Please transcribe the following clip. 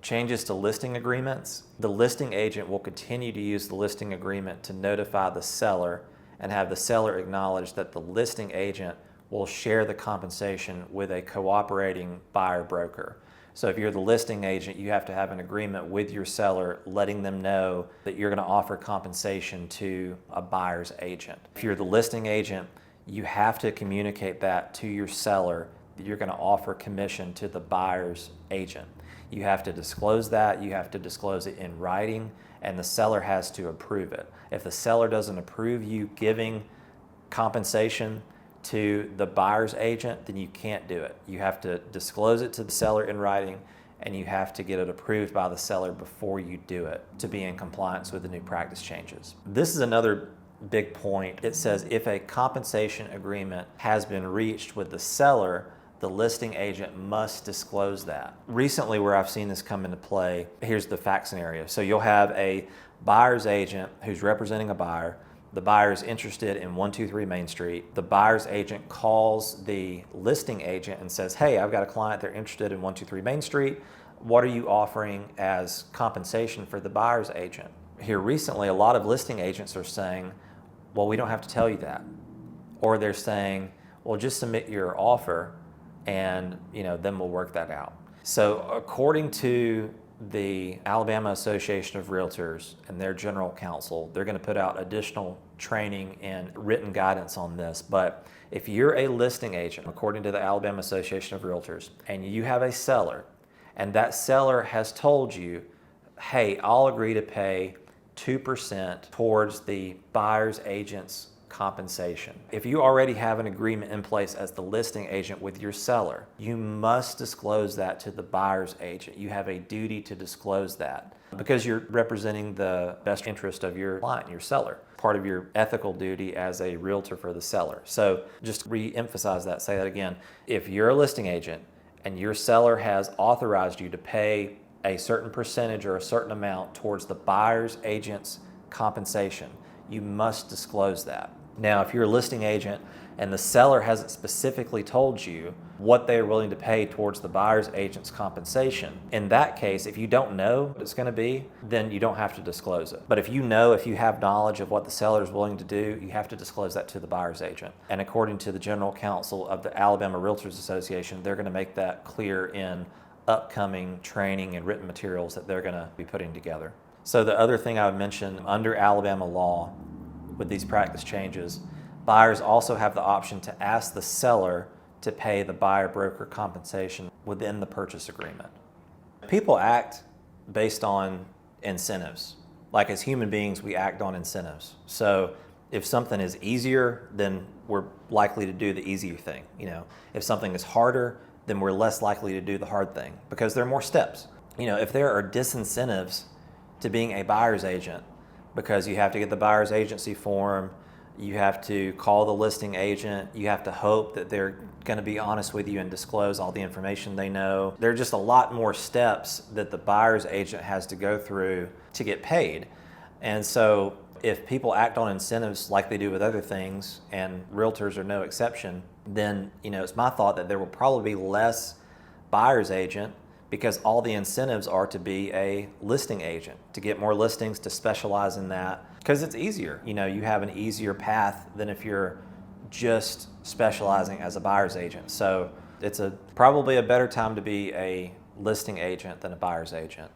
Changes to listing agreements. The listing agent will continue to use the listing agreement to notify the seller and have the seller acknowledge that the listing agent will share the compensation with a cooperating buyer broker. So if you're the listing agent, you have to have an agreement with your seller letting them know that you're going to offer compensation to a buyer's agent. If you're the listing agent, you have to communicate that to your seller that you're going to offer commission to the buyer's agent. You have to disclose that, you have to disclose it in writing, and the seller has to approve it. If the seller doesn't approve you giving compensation to the buyer's agent, then you can't do it. You have to disclose it to the seller in writing, and you have to get it approved by the seller before you do it to be in compliance with the new practice changes. This is another big point. It says if a compensation agreement has been reached with the seller, the listing agent must disclose that. Recently, where I've seen this come into play, here's the fact scenario. So you'll have a buyer's agent who's representing a buyer. The buyer is interested in 123 Main Street. The buyer's agent calls the listing agent and says, hey, I've got a client, they're interested in 123 Main Street. What are you offering as compensation for the buyer's agent? Here recently, a lot of listing agents are saying, well, we don't have to tell you that. Or they're saying, well, just submit your offer and then we'll work that out. So according to the Alabama Association of Realtors and their general counsel, they're going to put out additional training and written guidance on this. But if you're a listing agent, according to the Alabama Association of Realtors, and you have a seller, and that seller has told you, hey, I'll agree to pay 2% towards the buyer's agent's compensation. If you already have an agreement in place as the listing agent with your seller, you must disclose that to the buyer's agent. You have a duty to disclose that because you're representing the best interest of your client, your seller, part of your ethical duty as a realtor for the seller. So just re-emphasize that, say that again. If you're a listing agent and your seller has authorized you to pay a certain percentage or a certain amount towards the buyer's agent's compensation, you must disclose that. Now, if you're a listing agent and the seller hasn't specifically told you what they are willing to pay towards the buyer's agent's compensation, in that case, if you don't know what it's going to be, then you don't have to disclose it. But if you know, if you have knowledge of what the seller is willing to do, you have to disclose that to the buyer's agent. And according to the general counsel of the Alabama Realtors Association, they're going to make that clear in upcoming training and written materials that they're going to be putting together. So the other thing I would mention, under Alabama law, with these practice changes, buyers also have the option to ask the seller to pay the buyer broker compensation within the purchase agreement. People act based on incentives. Like as human beings, we act on incentives. So if something is easier, then we're likely to do the easier thing. If something is harder, then we're less likely to do the hard thing because there are more steps. If there are disincentives to being a buyer's agent, because you have to get the buyer's agency form, you have to call the listing agent, you have to hope that they're going to be honest with you and disclose all the information they know. There are just a lot more steps that the buyer's agent has to go through to get paid. And so if people act on incentives like they do with other things, and realtors are no exception, then it's my thought that there will probably be less buyer's agent because all the incentives are to be a listing agent, to get more listings, to specialize in that, because it's easier. You have an easier path than if you're just specializing as a buyer's agent. So it's probably a better time to be a listing agent than a buyer's agent.